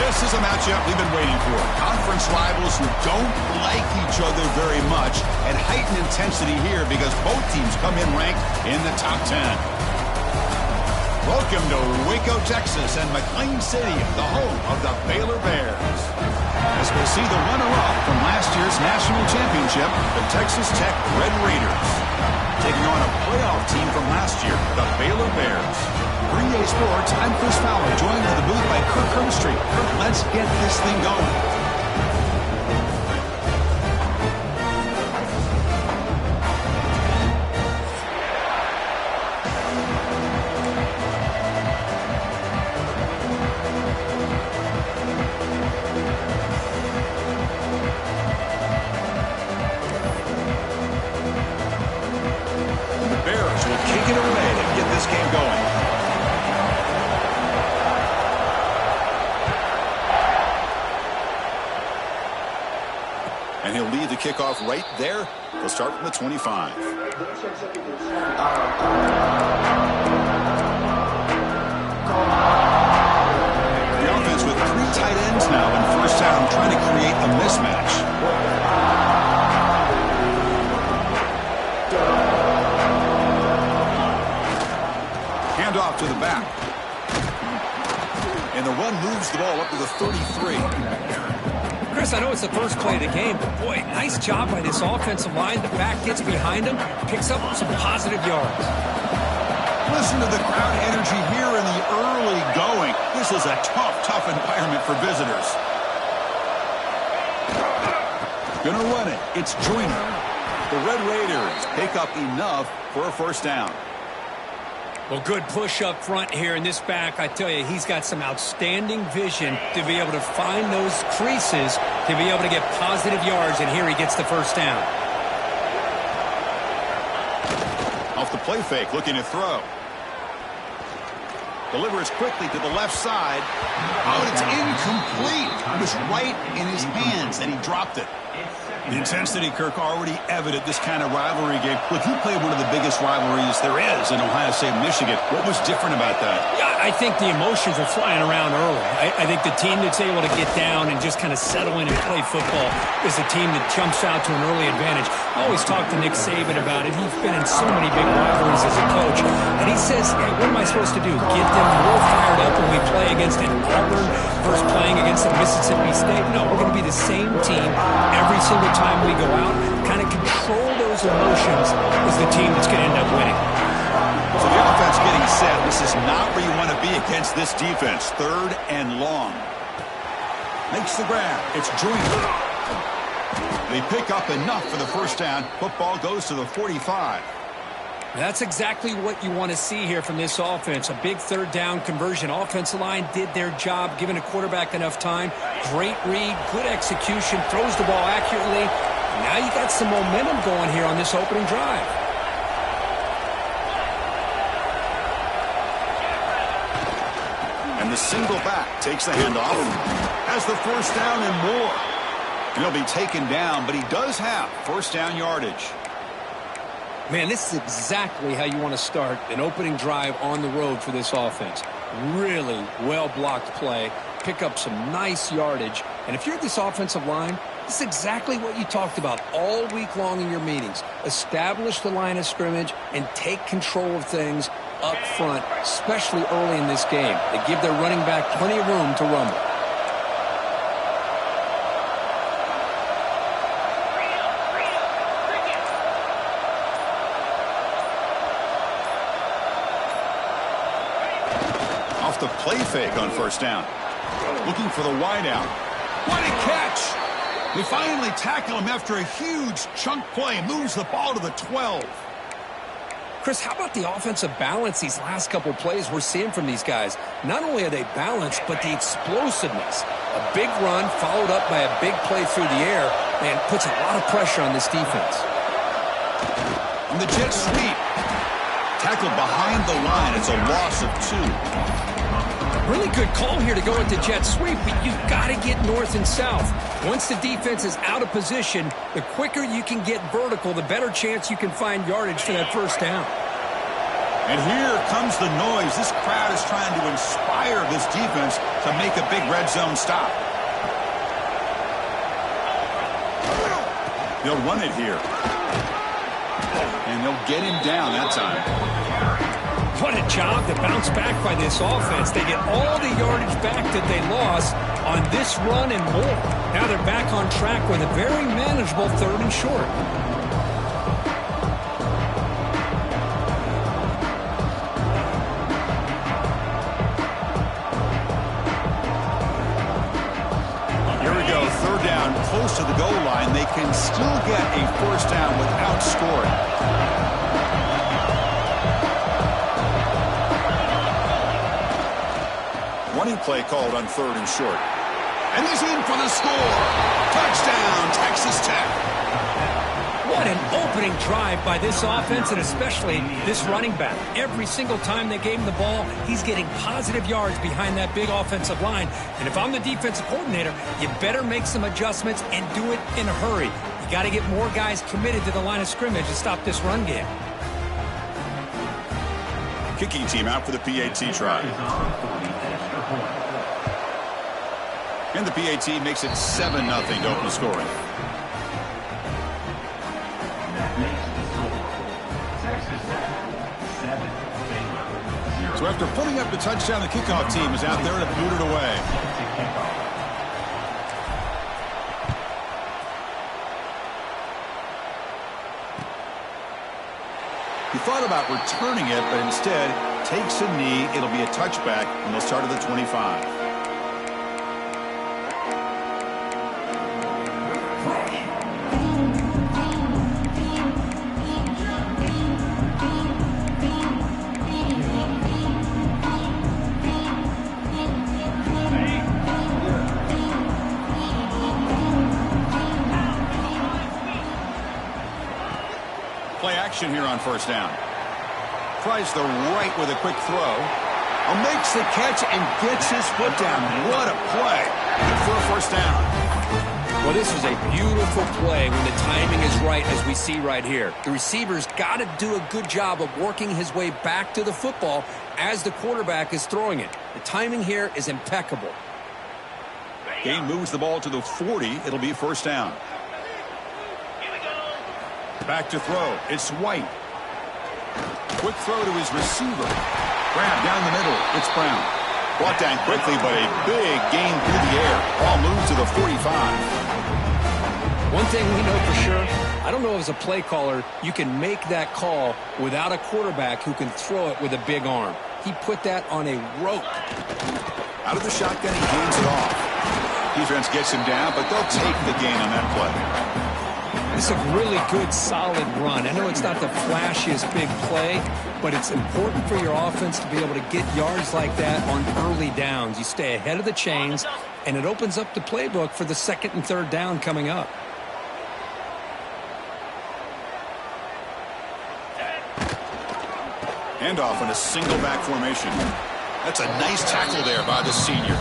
This is a matchup we've been waiting for. Conference rivals who don't like each other very much, and heightened intensity here because both teams come in ranked in the top 10. Welcome to Waco, Texas, and McLean Stadium, the home of the Baylor Bears. As we'll see the runner-up from last year's national championship, the Texas Tech Red Raiders, taking on a playoff team from last year, the Baylor Bears. 3A Sports, I'm Chris Fowler, joined in the booth by Kirk Herbstreit. Kirk, let's get this thing going. And he'll lead the kickoff right there. He'll start from the 25. The offense with 3 tight ends now in first down, trying to create a mismatch. Hand off to the back. And the run moves the ball up to the 33. Chris, I know it's the first play of the game, but boy, nice job by this offensive line. The back gets behind him, picks up some positive yards. Listen to the crowd energy here in the early going. This is a tough environment for visitors. Gonna run it. It's Joyner. The Red Raiders pick up enough for a first down. Well, good push up front here in this back. I tell you, he's got some outstanding vision to be able to find those creases, to be able to get positive yards, and here he gets the first down. Off the play fake, looking to throw. Delivers quickly to the left side. Oh, it's incomplete. It was right in his hands, and he dropped it. The intensity, Kirk, already evident this kind of rivalry game. Look, you played one of the biggest rivalries there is in Ohio State, Michigan. What was different about that? Yeah, I think the emotions are flying around early. I think the team that's able to get down and just kind of settle in and play football is the team that jumps out to an early advantage. I always talk to Nick Saban about it. He's been in so many big rivalries as a coach, and he says, hey, what am I supposed to do? Get them more fired up when we play against an Auburn versus playing against a Mississippi State? No, we're going to be the same team every single time we go out. Kind of control those emotions is the team that's going to end up winning. So the offense getting set. This is not where you want to be against this defense. 3rd and long. Makes the grab. It's Joyner. They pick up enough for the first down. Football goes to the 45. That's exactly what you want to see here from this offense. A big 3rd down conversion. Offensive line did their job, giving a quarterback enough time. Great read, good execution, throws the ball accurately. Now you got some momentum going here on this opening drive. And the single back takes the handoff. Has the first down and more. And he'll be taken down, but he does have first down yardage. Man, this is exactly how you want to start an opening drive on the road for this offense. Really well-blocked play, pick up some nice yardage. And if you're this offensive line, this is exactly what you talked about all week long in your meetings. Establish the line of scrimmage and take control of things up front, especially early in this game. They give their running back plenty of room to rumble. Off the play fake on first down. Looking for the wideout. What a catch! They finally tackle him after a huge chunk play. Moves the ball to the 12. Chris, how about the offensive balance these last couple plays we're seeing from these guys? Not only are they balanced, but the explosiveness. A big run followed up by a big play through the air, man, puts a lot of pressure on this defense. And the jet sweep. Tackled behind the line. It's a loss of 2. Really good call here to go with the jet sweep, but you've got to get north and south. Once the defense is out of position, the quicker you can get vertical, the better chance you can find yardage for that first down. And here comes the noise. This crowd is trying to inspire this defense to make a big red zone stop. They'll run it here. And they'll get him down that time. What a job to bounce back by this offense. They get all the yardage back that they lost on this run and more. Now they're back on track with a very manageable 3rd and short. Close to the goal line, they can still get a first down without scoring. Running play called on 3rd and short. And he's in for the score. Touchdown, Texas Tech. What an opening drive by this offense, and especially this running back. Every single time they gave him the ball, he's getting positive yards behind that big offensive line. And if I'm the defensive coordinator, you better make some adjustments and do it in a hurry. You got to get more guys committed to the line of scrimmage to stop this run game. Kicking team out for the PAT try. And the PAT makes it 7-0 to open scoring. So after putting up the touchdown, the kickoff team is out there to boot it away. He thought about returning it, but instead takes a knee. It'll be a touchback, and they'll start at the 25. Play action here on first down. Tries the right with a quick throw. Makes the catch and gets his foot down. What a play. Good for a first down. Well, this is a beautiful play when the timing is right, as we see right here. The receiver's got to do a good job of working his way back to the football as the quarterback is throwing it. The timing here is impeccable. Gain moves the ball to the 40. It'll be first down. Back to throw. It's White. Quick throw to his receiver. Grab down the middle. It's Brown. Brought down quickly, but a big gain through the air. Ball moves to the 45. One thing we know for sure, I don't know as a play caller, you can make that call without a quarterback who can throw it with a big arm. He put that on a rope. Out of the shotgun, he hands it off. Defense gets him down, but they'll take the gain on that play. It's a really good, solid run. I know it's not the flashiest big play, but it's important for your offense to be able to get yards like that on early downs. You stay ahead of the chains, and it opens up the playbook for the 2nd and 3rd down coming up. Handoff in a single back formation. That's a nice tackle there by the senior.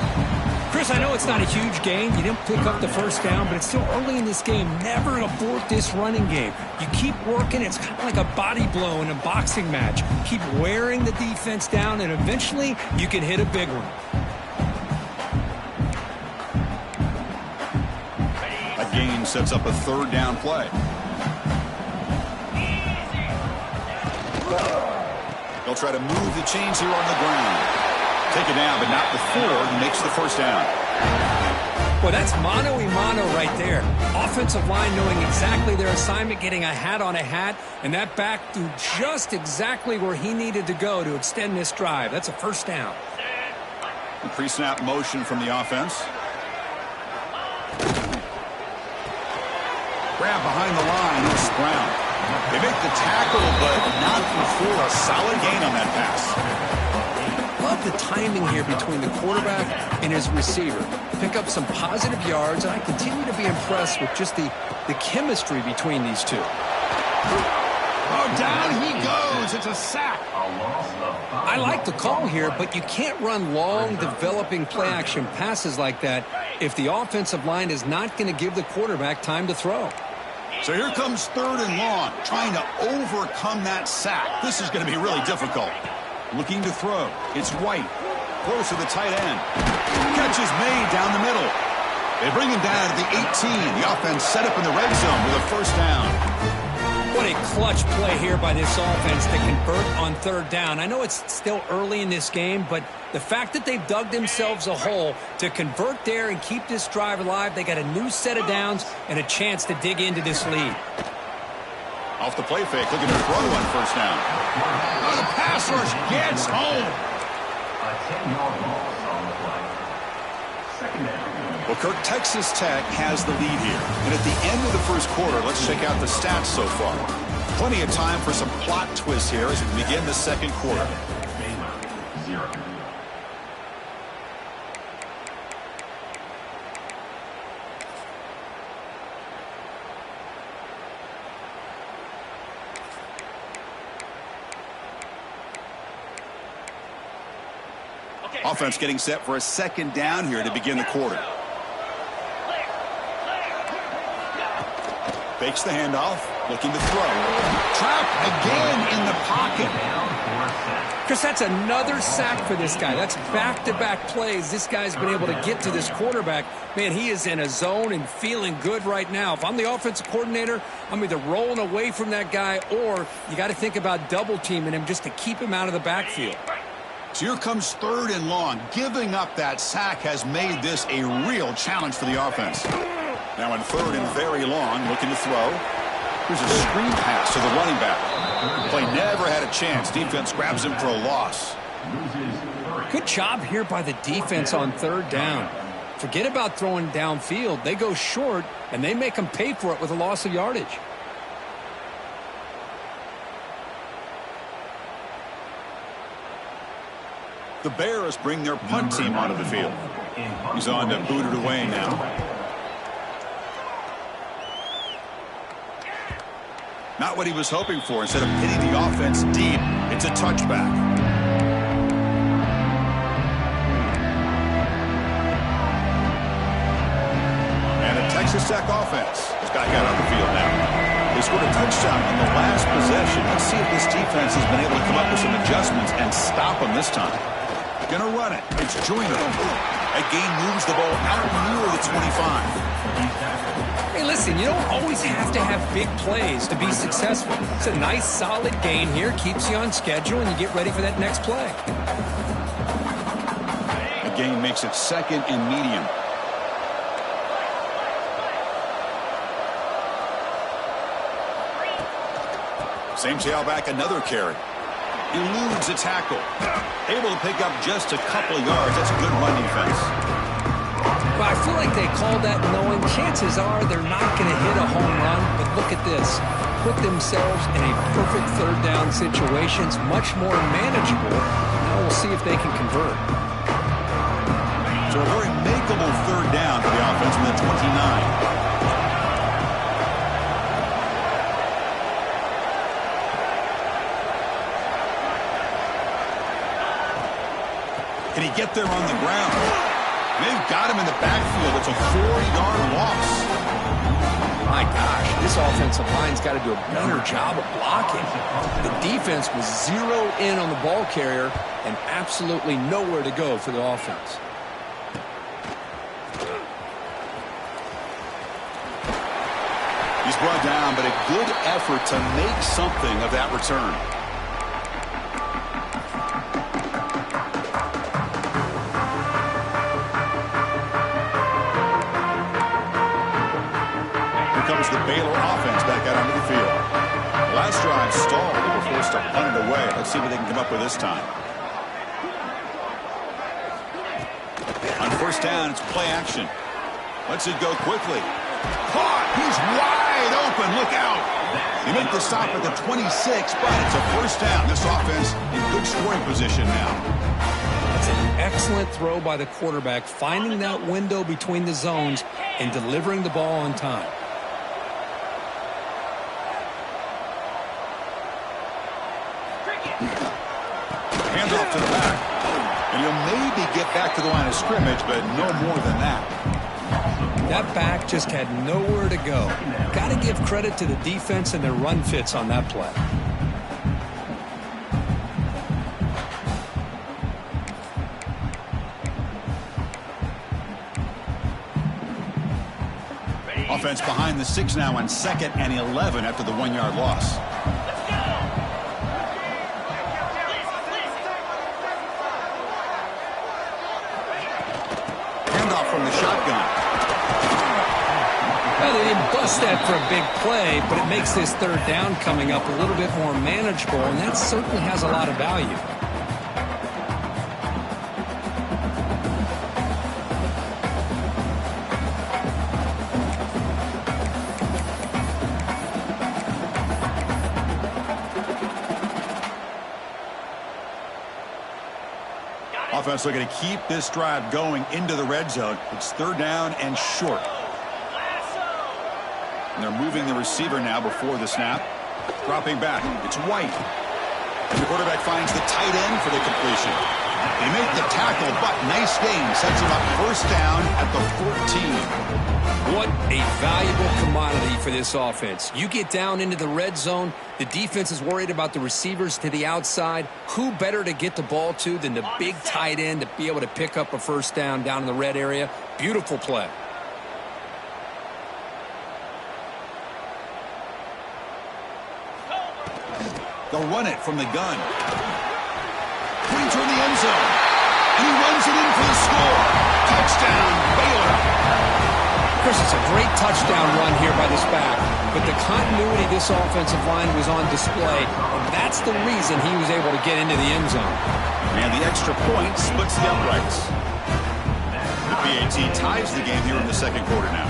Chris, I know it's not a huge gain. You didn't pick up the first down, but it's still early in this game. Never abort this running game. You keep working. It's kind of like a body blow in a boxing match. Keep wearing the defense down, and eventually you can hit a big one. A gain sets up a 3rd down play. They'll try to move the chains here on the ground. Take it down, but not before he makes the first down. Well, that's mano-a-mano right there. Offensive line knowing exactly their assignment, getting a hat on a hat, and that back threw just exactly where he needed to go to extend this drive. That's a first down. The pre-snap motion from the offense. Grab behind the line. It's Brown. They make the tackle, but not before a solid gain on that pass. Love the timing here between the quarterback and his receiver. Pick up some positive yards, and I continue to be impressed with just the chemistry between these two. Oh, down he goes. It's a sack. I like the call here, but you can't run long, developing play-action passes like that if the offensive line is not going to give the quarterback time to throw. So here comes 3rd and long, trying to overcome that sack. This is going to be really difficult. Looking to throw. It's White. Throws to the tight end. Catch is made down the middle. They bring him down to the 18. The offense set up in the red zone with a first down. What a clutch play here by this offense to convert on 3rd down. I know it's still early in this game, but the fact that they've dug themselves a hole to convert there and keep this drive alive, they got a new set of downs and a chance to dig into this lead. Off the play fake, looking to throw on first down. Oh, the pass rush gets home. A 10-yard loss on the play. Second down. Well, Kirk, Texas Tech has the lead here. And at the end of the first quarter, let's check out the stats so far. Plenty of time for some plot twists here as we begin the second quarter. Baylor, 0. Offense getting set for a second down here to begin the quarter. Fakes the handoff, looking to throw. Trapped again in the pocket. Chris, that's another sack for this guy. That's back-to-back plays. This guy's been able to get to this quarterback. Man, he is in a zone and feeling good right now. If I'm the offensive coordinator, I'm either rolling away from that guy or you got to think about double-teaming him just to keep him out of the backfield. So here comes 3rd and long. Giving up that sack has made this a real challenge for the offense. Now in 3rd and very long, looking to throw. Here's a screen pass to the running back. Play never had a chance. Defense grabs him for a loss. Good job here by the defense on 3rd down. Forget about throwing downfield. They go short, and they make them pay for it with a loss of yardage. The Bears bring their punt team onto the field. He's on to boot it away now. Not what he was hoping for. Instead of hitting the offense deep, it's a touchback. And a Texas Tech offense has got on the field now. They scored a touchdown on the last possession. Let's see if this defense has been able to come up with some adjustments and stop them this time. Gonna run it. It's Joyner. That game moves the ball out near the 25. Hey, listen, you don't always have to have big plays to be successful. It's a nice, solid gain here. Keeps you on schedule, and you get ready for that next play. The game makes it 2nd and medium. Same tailback, another carry. Eludes a tackle. Able to pick up just a couple of yards. That's a good run defense. Well, I feel like they called that knowing chances are they're not going to hit a home run. But look at this. Put themselves in a perfect 3rd down situation. It's much more manageable. Now we'll see if they can convert. So a very makeable 3rd down for the offense from the 29. Can he get there on the ground? They've got him in the backfield. It's a 4-yard loss. My gosh, this offensive line's got to do a better job of blocking. The defense was 0 in on the ball carrier and absolutely nowhere to go for the offense. He's brought down, but a good effort to make something of that return. The Baylor offense back out onto the field. The last drive stalled. They were forced to punt it away. Let's see what they can come up with this time. On first down, it's play action. Lets it go quickly. Caught. He's wide open. Look out. They make the stop at the 26, but it's a first down. This offense in good scoring position now. That's an excellent throw by the quarterback, finding that window between the zones and delivering the ball on time. Hands off to the back. And he'll maybe get back to the line of scrimmage, but no more than that. That back just had nowhere to go. Got to give credit to the defense and their run fits on that play. Offense behind the 6 now on 2nd and 11 after the 1-yard loss. Handoff from the shotgun. Well, they didn't bust that for a big play, but it makes this 3rd down coming up a little bit more manageable, and that certainly has a lot of value. Offense looking to keep this drive going into the red zone. It's 3rd down and short. And they're moving the receiver now before the snap. Dropping back. It's White. And the quarterback finds the tight end for the completion. They make the tackle, but nice game. Sets him up 1st down at the 14. What a valuable commodity for this offense. You get down into the red zone, the defense is worried about the receivers to the outside. Who better to get the ball to than the big tight end to be able to pick up a 1st down in the red area? Beautiful play. They'll run it from the gun. Pointer in the end zone. And he runs it in for the score. Touchdown, Baylor. Chris, it's a great touchdown run here by this back, but the continuity of this offensive line was on display, and that's the reason he was able to get into the end zone. And the extra point splits the uprights. The PAT ties the game here in the 2nd quarter now.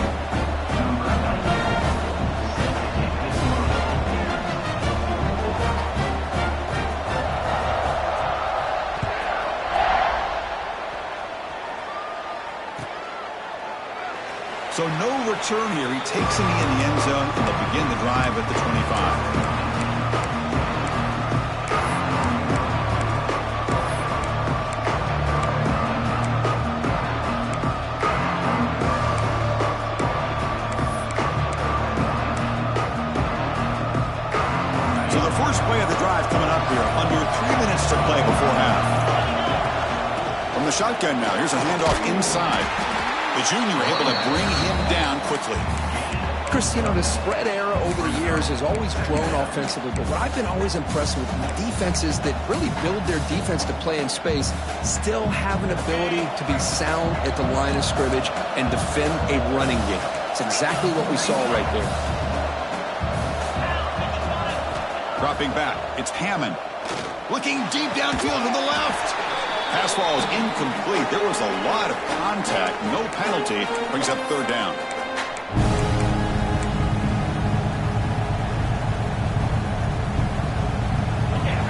So no return here. He takes him in the end zone, and they'll begin the drive at the 25. So the first play of the drive coming up here. Under 3 minutes to play before half. From the shotgun now, here's a handoff inside. The junior able to bring him down quickly. Chris, you know, the spread era over the years has always grown offensively, but what I've been always impressed with defenses that really build their defense to play in space still have an ability to be sound at the line of scrimmage and defend a running game. It's exactly what we saw right there. Dropping back, it's Hammond. Looking deep downfield to the left. Pass ball is incomplete. There was a lot of contact. No penalty. Brings up 3rd down.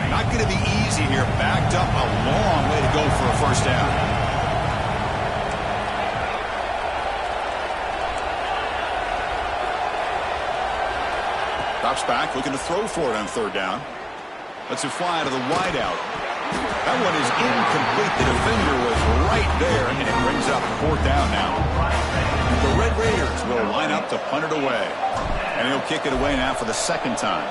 Not going to be easy here. Backed up a long way to go for a 1st down. Drops back, looking to throw for it on 3rd down. Lets it fly to the wideout. That one is incomplete. The defender was right there, and it brings up 4th down now. The Red Raiders will line up to punt it away. And he'll kick it away now for the 2nd time.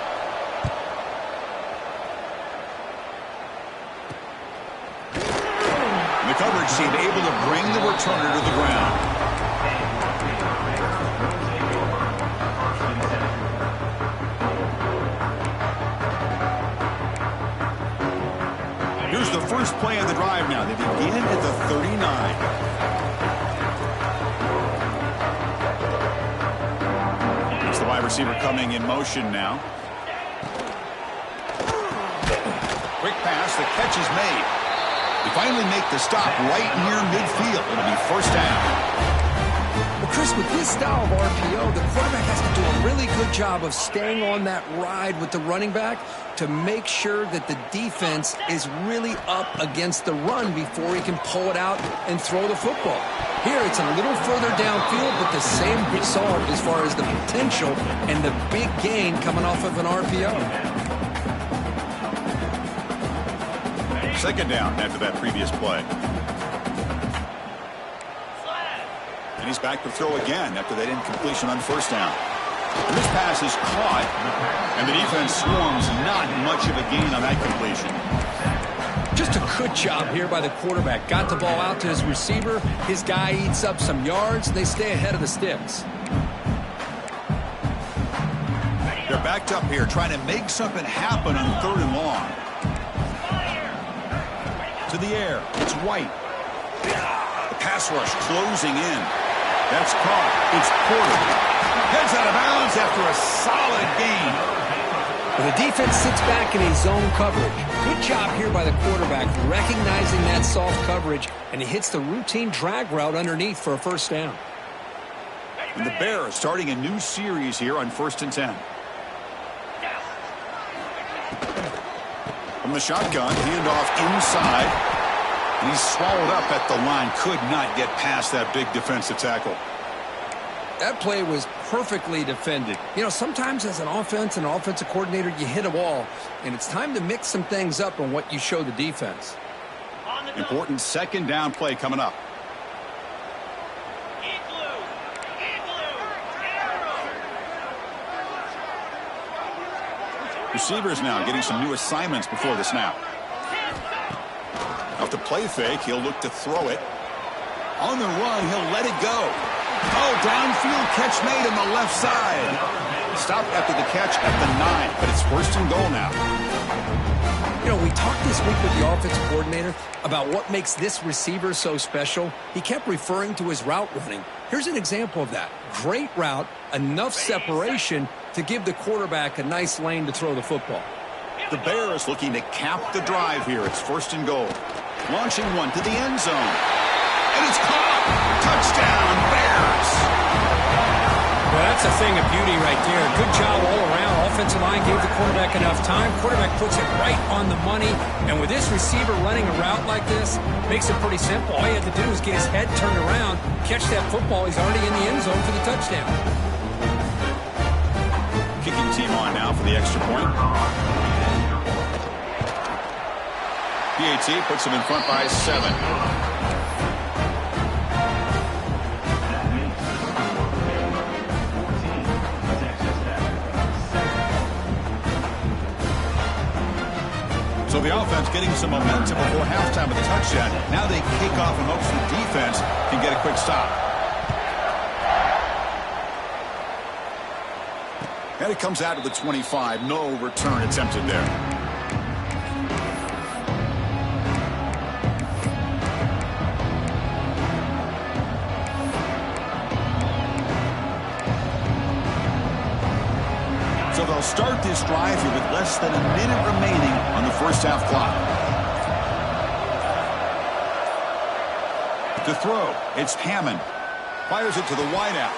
And the coverage team able to bring the returner to the ground. Here's the first play of the drive now. They begin at the 39. It's the wide receiver coming in motion now. Quick pass. The catch is made. They finally make the stop right near midfield. It'll be 1st down. Well, Chris, with this style of RPO, the quarterback has to do a really good job of staying on that ride with the running back to make sure that the defense is really up against the run before he can pull it out and throw the football. Here, it's a little further downfield, but the same result as far as the potential and the big gain coming off of an RPO. 2nd down after that previous play. And he's back to throw again after that incompletion on first down. And this pass is caught, and the defense swarms. Not much of a gain on that completion. Just a good job here by the quarterback. Got the ball out to his receiver. His guy eats up some yards. They stay ahead of the sticks. They're backed up here trying to make something happen on 3rd and long. To the air. It's White. The pass rush closing in. That's caught. It's Porter. Heads out of bounds after a solid gain. Well, the defense sits back in a zone coverage. Good job here by the quarterback recognizing that soft coverage, and he hits the routine drag route underneath for a first down. And the Bears starting a new series here on 1st and 10. From the shotgun, handoff inside. And he's swallowed up at the line. Could not get past that big defensive tackle. That play was perfectly defended. You know, sometimes as an offense and offensive coordinator, you hit a wall, and it's time to mix some things up on what you show the defense. Important 2nd down play coming up. Receivers now getting some new assignments before the snap. Off the play fake, he'll look to throw it. On the run, he'll let it go. Oh, downfield catch made on the left side. Stopped after the catch at the 9, but it's 1st and goal now. You know, we talked this week with the offensive coordinator about what makes this receiver so special. He kept referring to his route running. Here's an example of that. Great route, enough separation to give the quarterback a nice lane to throw the football. The Bears looking to cap the drive here. It's 1st and goal. Launching one to the end zone. And it's caught. Touchdown, Bears. Well, that's a thing of beauty right there. Good job all around. Offensive line gave the quarterback enough time. Quarterback puts it right on the money. And with this receiver running a route like this, makes it pretty simple. All you had to do is get his head turned around, catch that football. He's already in the end zone for the touchdown. Kicking team on now for the extra point. PAT puts him in front by 7. So the offense getting some momentum before halftime with a touchdown. Now they kick off in hopes the defense can get a quick stop. And it comes out to the 25. No return attempted there. So they'll start this drive here with less than a minute remaining on the first half clock. To throw, it's Hammond. Fires it to the wideout.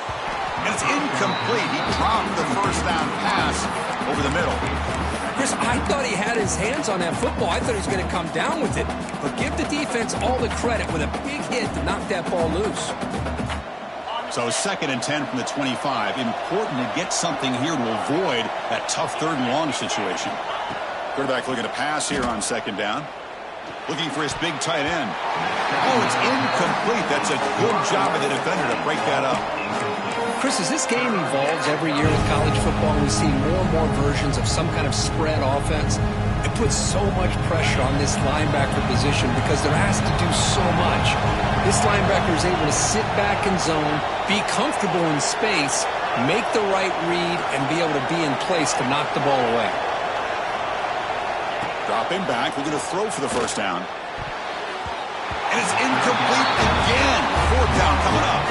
And it's incomplete. He dropped the first down pass over the middle. Chris, I thought he had his hands on that football. I thought he was going to come down with it. But give the defense all the credit with a big hit to knock that ball loose. So 2nd and 10 from the 25. Important to get something here to avoid that tough 3rd and long situation. Quarterback looking to pass here on 2nd down. Looking for his big tight end. Oh, it's incomplete. That's a good job of the defender to break that up. Chris, as this game evolves every year in college football, we see more and more versions of some kind of spread offense. It puts so much pressure on this linebacker position because they're asked to do so much. This linebacker is able to sit back in zone, be comfortable in space, make the right read, and be able to be in place to knock the ball away. Dropping back, we're going to throw for the first down. And it's incomplete again. 4th down coming up.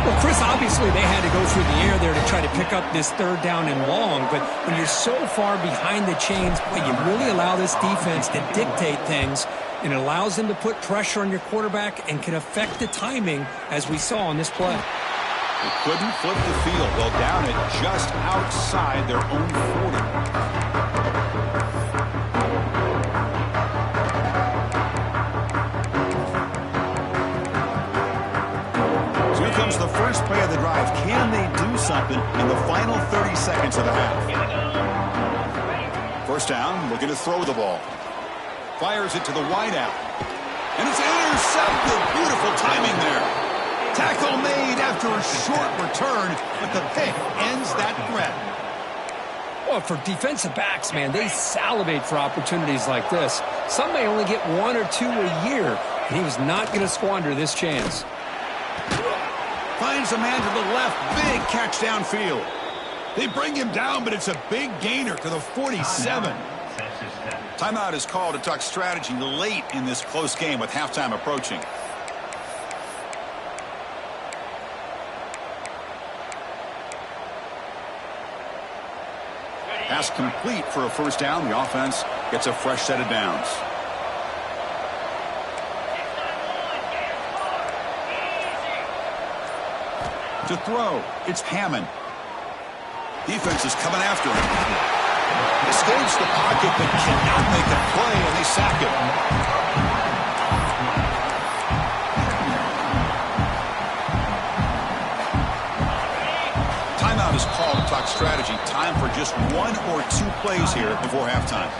Well, Chris, obviously they had to go through the air there to try to pick up this 3rd down and long, but when you're so far behind the chains, boy, you really allow this defense to dictate things, and it allows them to put pressure on your quarterback and can affect the timing, as we saw on this play. They couldn't flip the field. They'll down it just outside their own 40. The first play of the drive. Can they do something in the final 30 seconds of the half? First down, looking to throw the ball. Fires it to the wideout. And it's intercepted. Beautiful timing there. Tackle made after a short return, but the pick ends that threat. Well, for defensive backs, man, they salivate for opportunities like this. Some may only get 1 or 2 a year, and he was not going to squander this chance. Finds a man to the left. Big catch downfield. They bring him down, but it's a big gainer to the 47. Timeout is called to talk strategy late in this close game with halftime approaching. Pass complete for a first down. The offense gets a fresh set of downs. To throw, it's Hammond. Defense is coming after him. Escapes the pocket, but cannot make a play, and they sack him. Timeout is called to talk strategy. Time for just 1 or 2 plays here before halftime.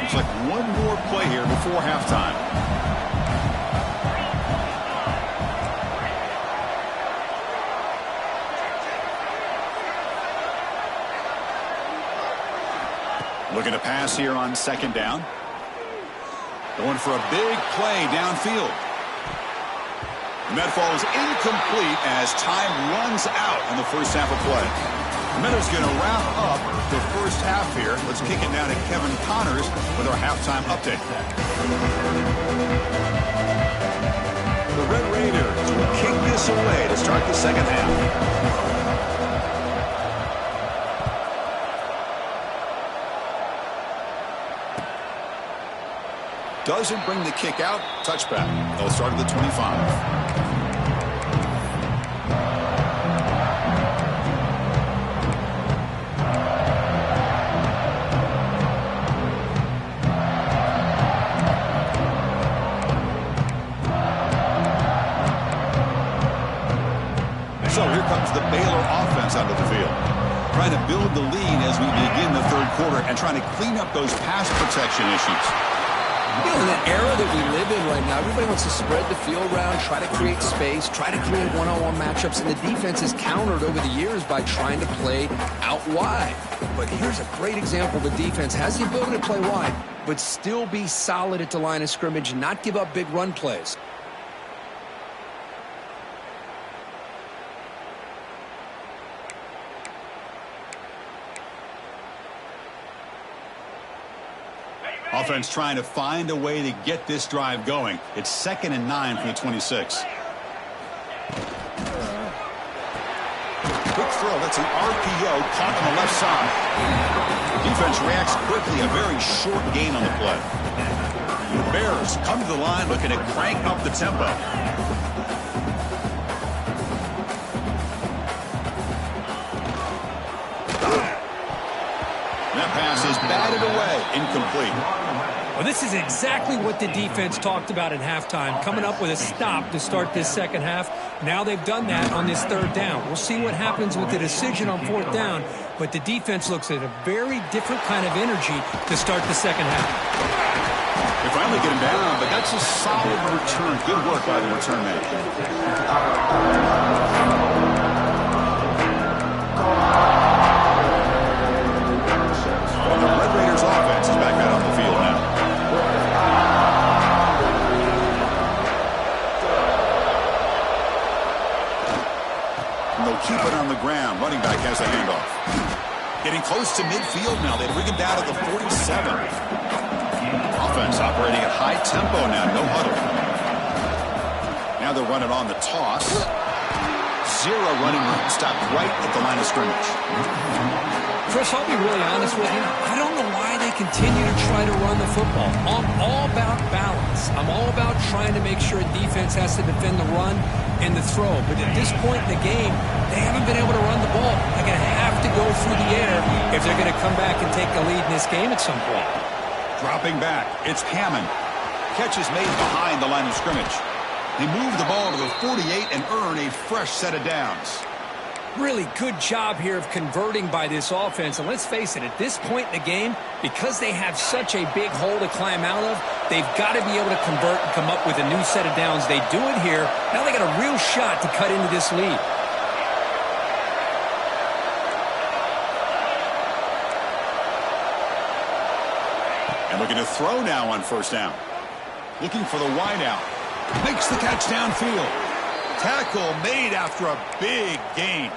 Looks like 1 more play here before halftime. Looking to pass here on second down. Going for a big play downfield. And that falls incomplete as time runs out in the first half of play. Miller's going to wrap up the first half here. Let's kick it down to Kevin Connors with our halftime update. The Red Raiders will kick this away to start the second half. Doesn't bring the kick out. Touchback. They'll start at the 25. So here comes the Baylor offense onto the field. Trying to build the lead as we begin the third quarter and trying to clean up those pass protection issues. You know, in the era that we live in right now, everybody wants to spread the field around, try to create space, try to create one-on-one matchups, and the defense has countered over the years by trying to play out wide. But here's a great example. The defense has the ability to play wide, but still be solid at the line of scrimmage, not give up big run plays. Offense trying to find a way to get this drive going. It's 2nd and 9 from the 26. Quick throw. That's an RPO caught on the left side. Defense reacts quickly. A very short gain on the play. The Bears come to the line looking to crank up the tempo. That pass is batted away. Incomplete. Well, this is exactly what the defense talked about at halftime, coming up with a stop to start this second half. Now they've done that on this third down. We'll see what happens with the decision on fourth down, but the defense looks at a very different kind of energy to start the second half. They finally get him down, but that's a solid return. Good work by the return man. The Red Raiders offense is back out on the field now. And they'll keep it on the ground. Running back has a handoff. Getting close to midfield now. They bring him down to the 47. Offense operating at high tempo now. No huddle. Now they're running on the toss. Zero running room. Stopped right at the line of scrimmage. Chris, I'll be really honest with you. I don't know why they continue to try to run the football. I'm all about balance. I'm all about trying to make sure a defense has to defend the run and the throw. But at this point in the game, they haven't been able to run the ball. They're going to have to go through the air if they're going to come back and take the lead in this game at some point. Dropping back, it's Hammond. Catch is made behind the line of scrimmage. They move the ball to the 48 and earn a fresh set of downs. Really good job here of converting by this offense. And let's face it, at this point in the game, because they have such a big hole to climb out of, they've got to be able to convert and come up with a new set of downs. They do it here. Now they got a real shot to cut into this lead. And looking to throw now on first down. Looking for the wideout. Makes the catch downfield. Tackle made after a big gain.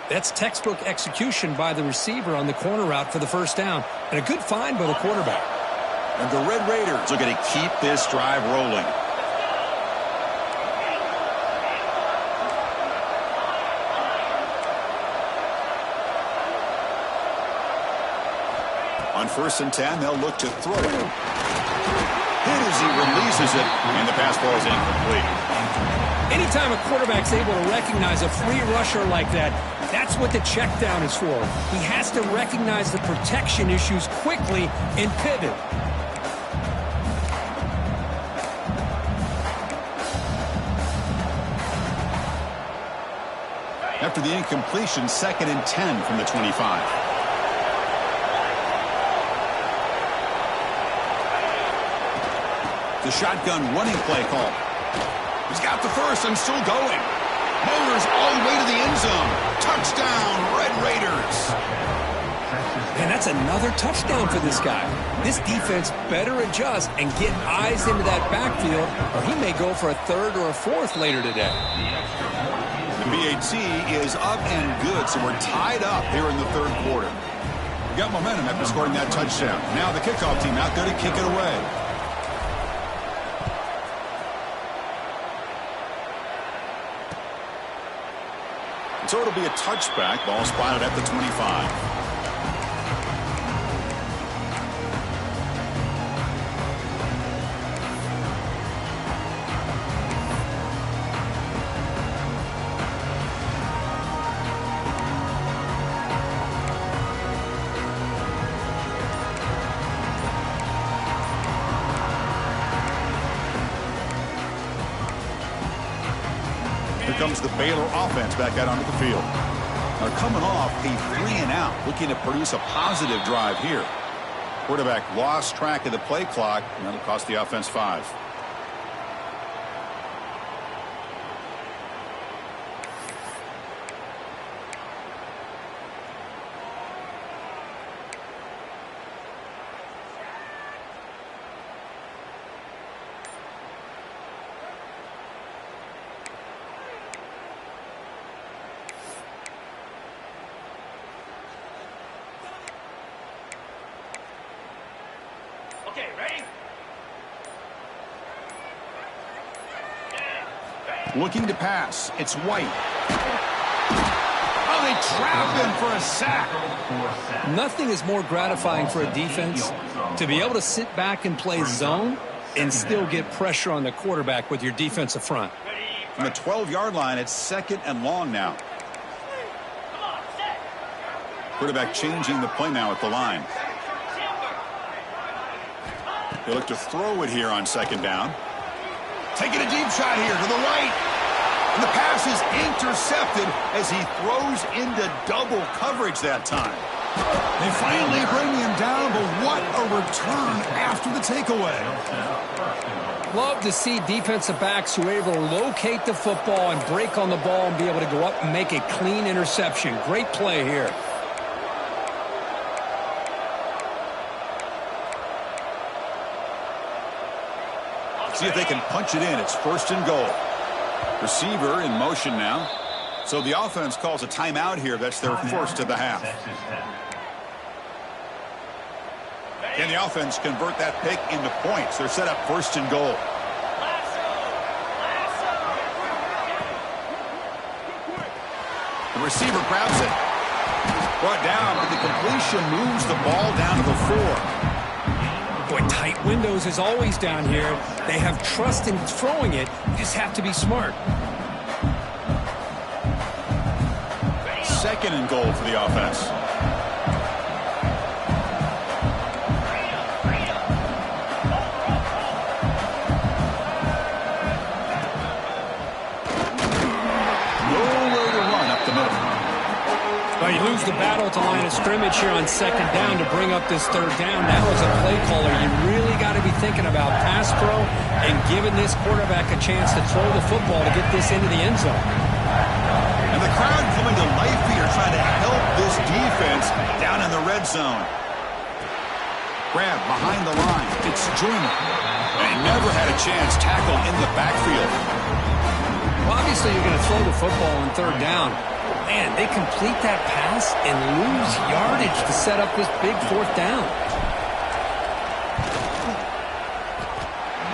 That's textbook execution by the receiver on the corner route for the first down. And a good find by the quarterback. And the Red Raiders are going to keep this drive rolling. On 1st and 10, they'll look to throw it. Hit as he releases it, and the pass ball is incomplete. Anytime a quarterback's able to recognize a free rusher like that, that's what the check down is for. He has to recognize the protection issues quickly and pivot. After the incompletion, 2nd and 10 from the 25. The shotgun running play call. He's got the first and still going. Motors all the way to the end zone. Touchdown, Red Raiders. And that's another touchdown for this guy. This defense better adjust and get eyes into that backfield, or he may go for a 3rd or a 4th later today. The BAT is up and good, so we're tied up here in the 3rd quarter. We got momentum after scoring that touchdown. Now the kickoff team out there to kick it away. So it'll be a touchback. Ball spotted at the 25. Here comes the Baylor offense back out onto the field. Now coming off a 3-and-out, looking to produce a positive drive here. Quarterback lost track of the play clock, and that'll cost the offense 5. Okay, ready? Looking to pass. It's White. Oh, they trap him for a sack. Nothing is more gratifying for a defense to be able to sit back and play zone and still get pressure on the quarterback with your defensive front. From the 12-yard line, it's 2nd and long now. Quarterback changing the play now at the line. They look to throw it here on 2nd down. Taking a deep shot here to the right. And the pass is intercepted as he throws into double coverage that time. They finally bring him down, but what a return after the takeaway. Love to see defensive backs who are able to locate the football and break on the ball and be able to go up and make a clean interception. Great play here. See if they can punch it in. It's 1st and goal. Receiver in motion now. So the offense calls a timeout here. That's their first of the half. Can the offense convert that pick into points? They're set up 1st and goal. The receiver grabs it. Brought down, but the completion moves the ball down to the 4. Boy, tight windows is always down here. They have trust in throwing it. You just have to be smart. 2nd and goal for the offense. Nowhere to run up the middle. scrimmage here on second down to bring up this third down. Now as a play caller, you really got to be thinking about pass pro and giving this quarterback a chance to throw the football to get this into the end zone. And the crowd coming to life here trying to help this defense down in the red zone. Grab behind the line. It's Joyner. And he never had a chance tackled in the backfield. Well, obviously you're going to throw the football on third down. Man, they complete that pass and lose yardage to set up this big fourth down.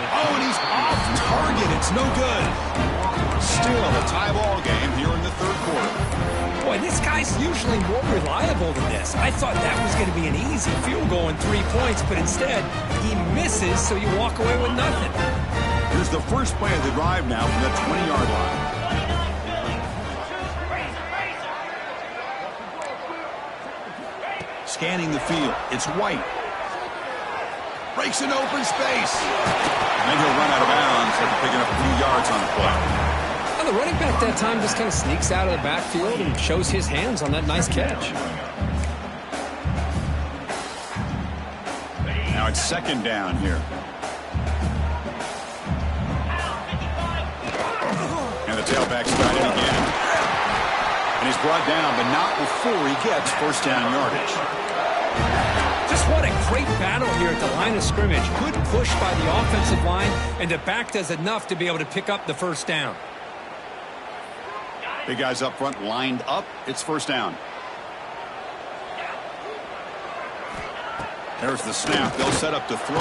Oh, and he's off target. It's no good. Still a tie ball game here in the third quarter. Boy, this guy's usually more reliable than this. I thought that was going to be an easy field goal and 3 points, but instead he misses, so you walk away with nothing. Here's the first play of the drive now from the 20-yard line. Scanning the field. It's White. Breaks an open space. And then he'll run out of bounds after picking up a few yards on the play. Well, the running back that time just kind of sneaks out of the backfield and shows his hands on that nice catch. Now it's second down here. And the tailback's got it again. And he's brought down, but not before he gets first down yardage. Just what a great battle here at the line of scrimmage. Good push by the offensive line, and the back does enough to be able to pick up the first down. Big guys up front lined up. It's first down. There's the snap. They'll set up to throw.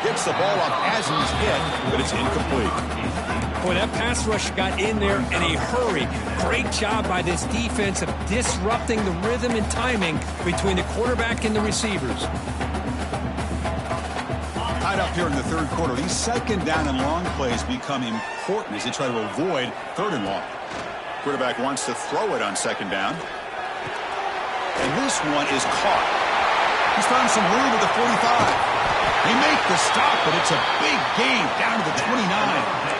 Gets the ball up as he's hit, but it's incomplete. Boy, that pass rush got in there in a hurry. Great job by this defense of disrupting the rhythm and timing between the quarterback and the receivers. Tied up here in the third quarter. These second down and long plays become important as they try to avoid third and long. Quarterback wants to throw it on second down. And this one is caught. He's found some room at the 45. They make the stop, but it's a big gain down to the 29.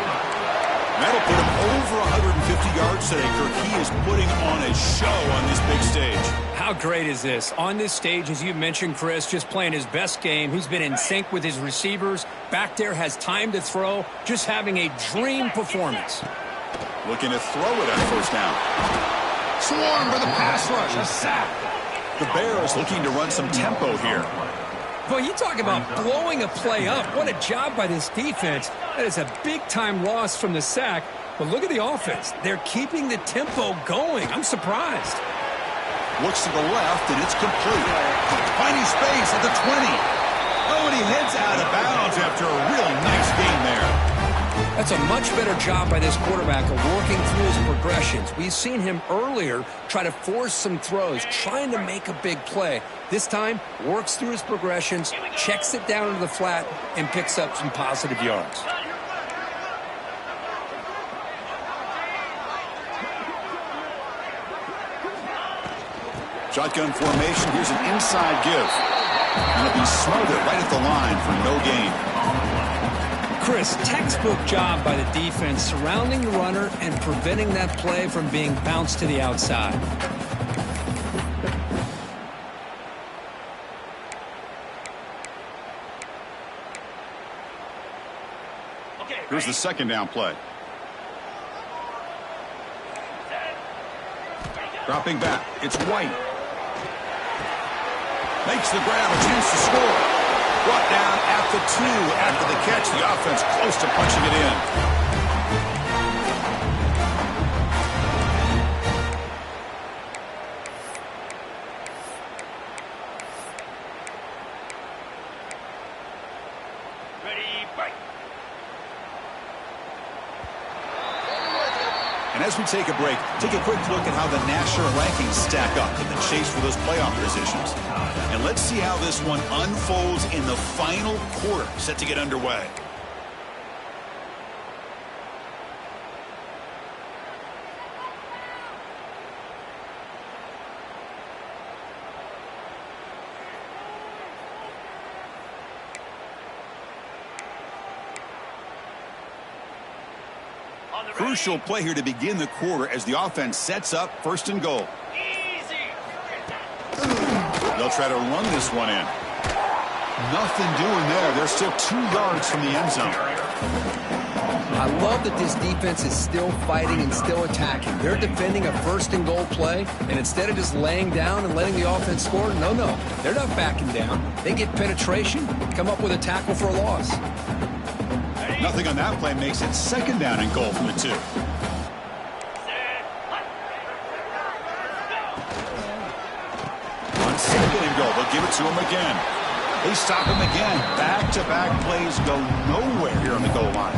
That'll put him over 150 yards today. Kirk, he is putting on a show on this big stage. How great is this? On this stage, as you mentioned, Chris, just playing his best game. He's been in sync with his receivers. Back there, has time to throw. Just having a dream performance. Looking to throw it on first down. Swarm for the pass rush. A sack. The Bears looking to run some tempo here. Boy, you talk about blowing a play up. What a job by this defense. That is a big-time loss from the sack. But look at the offense. They're keeping the tempo going. I'm surprised. Looks to the left, and it's complete. Finding space at the 20. Oh, and he heads out of bounds after a really nice game there. That's a much better job by this quarterback of working through his progressions. We've seen him earlier try to force some throws, trying to make a big play. This time, works through his progressions, checks it down to the flat, and picks up some positive yards. Shotgun formation. Here's an inside give. And it'll be smothered right at the line for no gain. Chris, textbook job by the defense surrounding the runner and preventing that play from being bounced to the outside. Here's the second down play. Dropping back. It's White. Makes the grab, a chance to score. Brought down at the 2 after the catch. The offense close to punching it in. And as we take a break, take a quick look at how the national rankings stack up in the chase for those playoff positions. And let's see how this one unfolds in the final quarter, set to get underway. Crucial play here to begin the quarter as the offense sets up first and goal. They'll try to run this one in. Nothing doing there. They're still 2 yards from the end zone. I love that this defense is still fighting and still attacking. They're defending a first-and-goal play, and instead of just laying down and letting the offense score, no, they're not backing down. They get penetration, come up with a tackle for a loss. Nothing on that play makes it 2nd down and goal from the 2. On 2nd and goal, they'll give it to him again. They stop him again. Back-to-back plays go nowhere here on the goal line.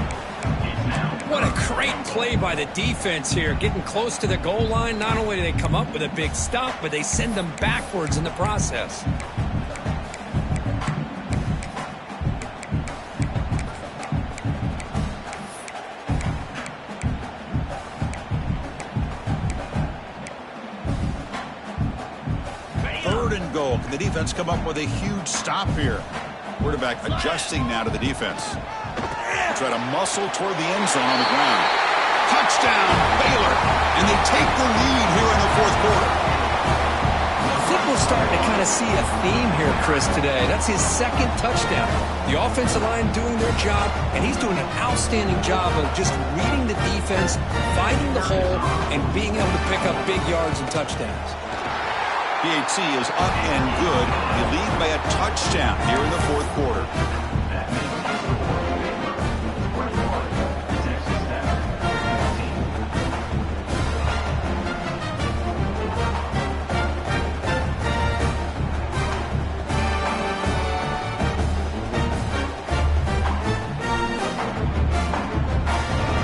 What a great play by the defense here. Getting close to the goal line, not only do they come up with a big stop, but they send them backwards in the process. Goal. Can the defense come up with a huge stop here? Quarterback adjusting now to the defense. Try to muscle toward the end zone on the ground. Touchdown, Baylor. And they take the lead here in the 4th quarter. I think we're starting to kind of see a theme here, Chris, today. That's his 2nd touchdown. The offensive line doing their job, and he's doing an outstanding job of just reading the defense, finding the hole, and being able to pick up big yards and touchdowns. PAT is up and good. They lead by a touchdown here in the 4th quarter.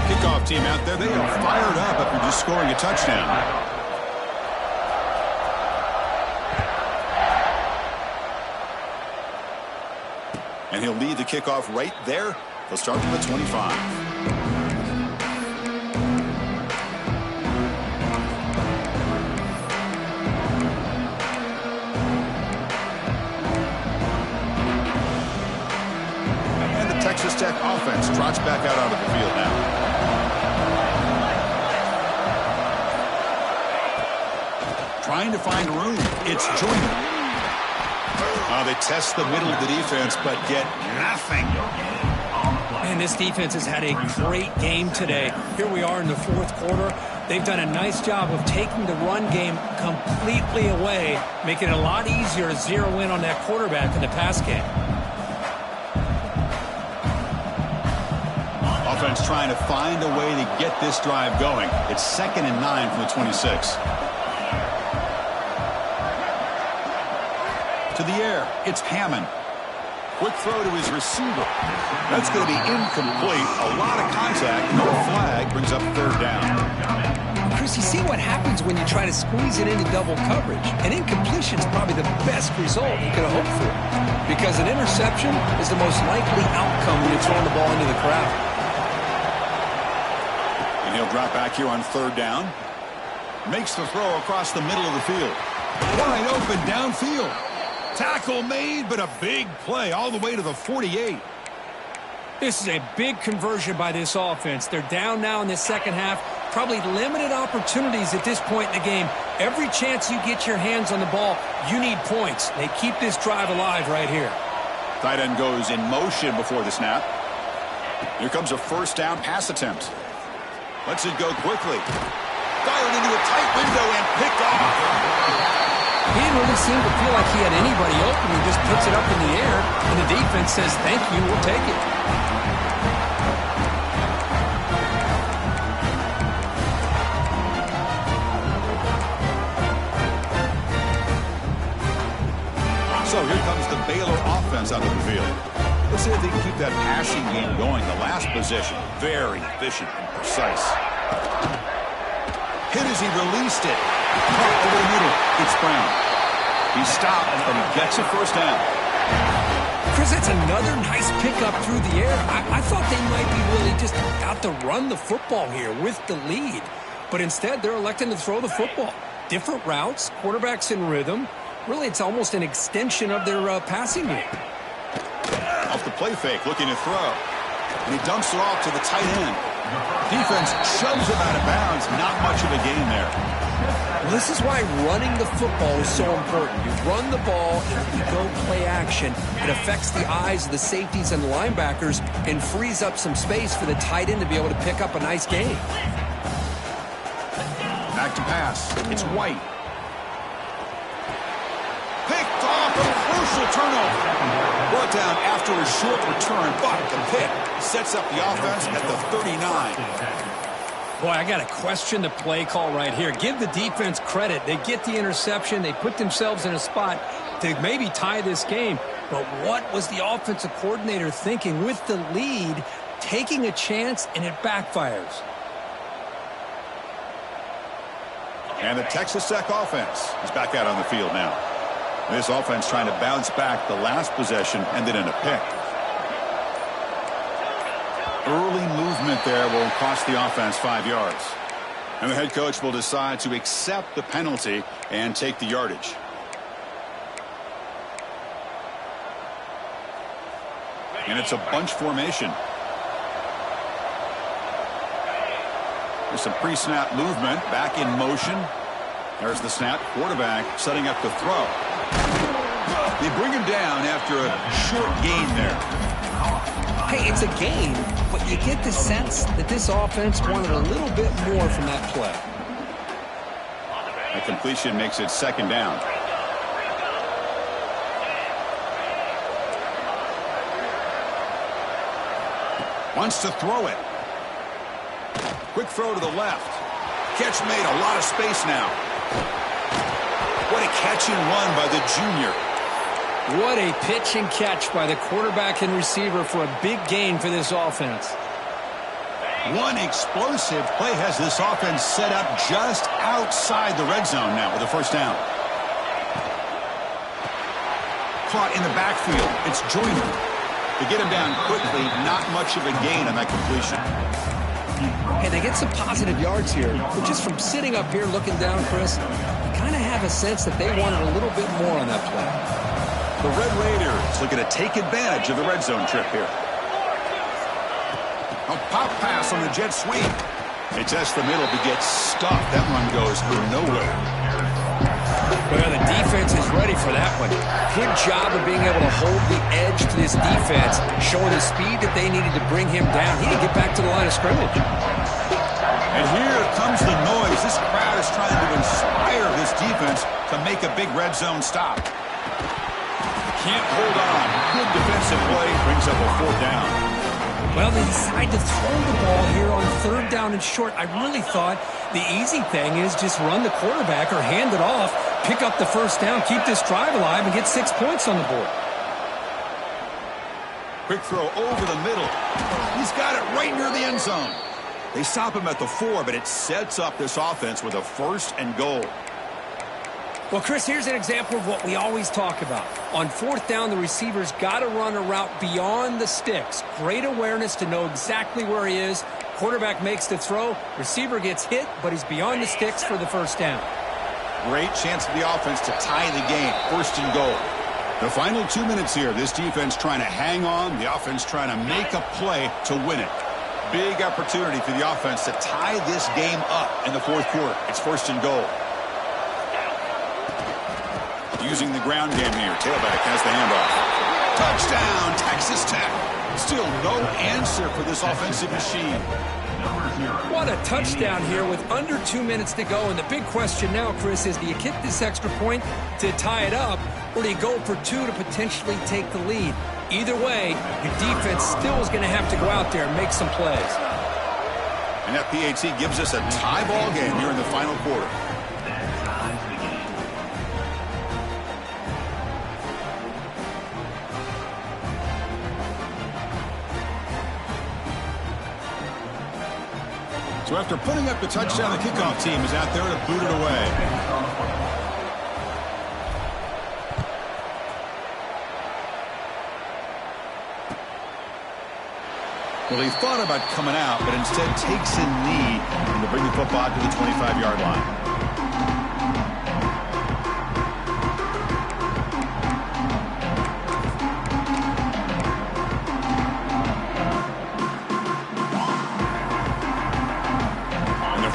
Kickoff team out there, they are fired up after just scoring a touchdown. And he'll lead the kickoff right there. They'll start from the 25. And the Texas Tech offense trots back out onto the field now. Trying to find room. It's Joyner. They test the middle of the defense, but get nothing. Man, this defense has had a great game today. Here we are in the 4th quarter. They've done a nice job of taking the run game completely away, making it a lot easier to zero in on that quarterback in the pass game. Offense trying to find a way to get this drive going. It's 2nd and 9 from the 26. To the air, it's Hammond. Quick throw to his receiver. That's going to be incomplete. A lot of contact. No flag brings up 3rd down. Chris, you see what happens when you try to squeeze it into double coverage. An incompletion is probably the best result you could have hoped for, because an interception is the most likely outcome when you're throwing the ball into the crowd. And he'll drop back here on 3rd down. Makes the throw across the middle of the field. Wide open downfield. Tackle made, but a big play all the way to the 48. This is a big conversion by this offense. They're down now in the 2nd half. Probably limited opportunities at this point in the game. Every chance you get your hands on the ball, you need points. They keep this drive alive right here. Tight end goes in motion before the snap. Here comes a 1st down pass attempt. Lets it go quickly. Fired into a tight window and picked off. He didn't really seem to feel like he had anybody open. He just puts it up in the air, and the defense says, thank you, we'll take it. So here comes the Baylor offense out of the field. Let's see if they can keep that passing game going. The last possession, very efficient and precise. Hit as he released it. Caught over the middle. It's Brown. He stopped, but he gets a 1st down. Chris, that's another nice pickup through the air. I thought they might be really just out to run the football here with the lead. But instead, they're electing to throw the football. Different routes, quarterbacks in rhythm. Really, it's almost an extension of their passing game. Off the play fake, looking to throw. And he dumps it off to the tight end. Defense shoves him out of bounds. Not much of a gain there. Well, this is why running the football is so important. You run the ball, and you go play action. It affects the eyes of the safeties and the linebackers and frees up some space for the tight end to be able to pick up a nice gain. Back to pass. It's White. Picked off, a crucial turnover. Brought down after a short return, but the pick sets up the offense at the 39. Boy, I got to question the play call right here. Give the defense credit. They get the interception. They put themselves in a spot to maybe tie this game. But what was the offensive coordinator thinking with the lead, taking a chance, and it backfires? And the Texas Tech offense is back out on the field now. This offense trying to bounce back. The last possession ended in a pick. Early movement there will cost the offense 5 yards. And the head coach will decide to accept the penalty and take the yardage. And it's a bunch formation. There's some pre-snap movement. Back in motion. There's the snap. Quarterback setting up the throw. They bring him down after a short gain there. Hey, it's a gain, but you get the sense that this offense wanted a little bit more from that play. A completion makes it second down. Wants to throw it. Quick throw to the left. Catch made, a lot of space now. What a catch and run by the junior. What a pitch and catch by the quarterback and receiver for a big gain for this offense. One explosive play has this offense set up just outside the red zone now with a first down. Caught in the backfield. It's Joyner. To get him down quickly, not much of a gain on that completion. Hey, they get some positive yards here, but just from sitting up here looking down, Chris, you kind of have a sense that they wanted a little bit more on that play. The Red Raiders looking to take advantage of the red zone trip here. A pop pass on the jet sweep. They test the middle, but gets stuffed. That one goes nowhere. Well, the defense is ready for that one. Good job of being able to hold the edge to this defense, showing the speed that they needed to bring him down. He didn't get back to the line of scrimmage. And here comes the noise. This crowd is trying to inspire this defense to make a big red zone stop. Can't hold on. Good defensive play. Brings up a fourth down. Well, they decide to throw the ball here on third down and short. I really thought the easy thing is just run the quarterback or hand it off, pick up the first down, keep this drive alive, and get 6 points on the board. Quick throw over the middle. He's got it right near the end zone. They stop him at the 4, but it sets up this offense with a first and goal. Well, Chris, here's an example of what we always talk about. On fourth down, the receiver's got to run a route beyond the sticks. Great awareness to know exactly where he is. Quarterback makes the throw. Receiver gets hit, but he's beyond the sticks for the first down. Great chance for the offense to tie the game. First and goal. The final 2 minutes here. This defense trying to hang on. The offense trying to make a play to win it. Big opportunity for the offense to tie this game up in the fourth quarter. It's first and goal. Using the ground game here. Tailback has the handoff. Touchdown, Texas Tech. Still no answer for this offensive machine. What a touchdown here with under 2 minutes to go. And the big question now, Chris, is do you kick this extra point to tie it up, or do you go for 2 to potentially take the lead? Either way, your defense still is going to have to go out there and make some plays. And that PAT gives us a tie ball game here in the final quarter. So after putting up the touchdown, the kickoff team is out there to boot it away. Well, he thought about coming out, but instead takes a knee to bring the football to the 25-yard line.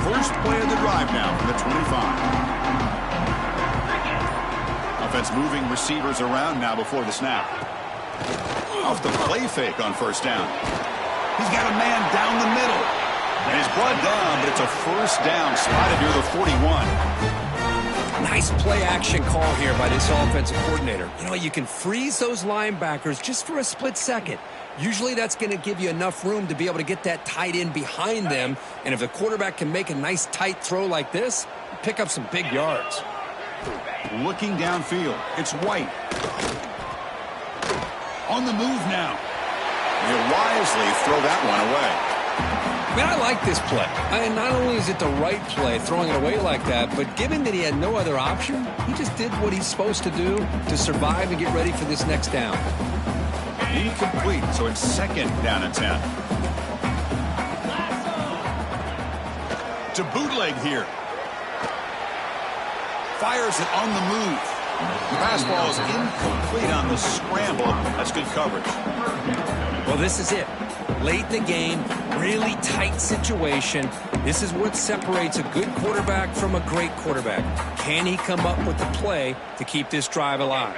First play of the drive now from the 25. receivers around now before the snap. Off the play fake on first down. He's got a man down the middle. And he's brought down, but it's a first down spotted near the 41. Nice play action call here by this offensive coordinator. You know, you can freeze those linebackers just for a split second. Usually that's going to give you enough room to be able to get that tight end behind them. And if the quarterback can make a nice tight throw like this, pick up some big yards. Looking downfield, it's White. On the move now. He'll wisely throw that one away. Man, I like this play. Not only is it the right play, throwing it away like that, but given that he had no other option, he just did what he's supposed to do to survive and get ready for this next down. Incomplete, so it's second down and 10. To bootleg here. Fires it on the move. The pass ball is incomplete on the scramble. That's good coverage. Well, this is it. Late in the game, really tight situation. This is what separates a good quarterback from a great quarterback. Can he come up with the play to keep this drive alive?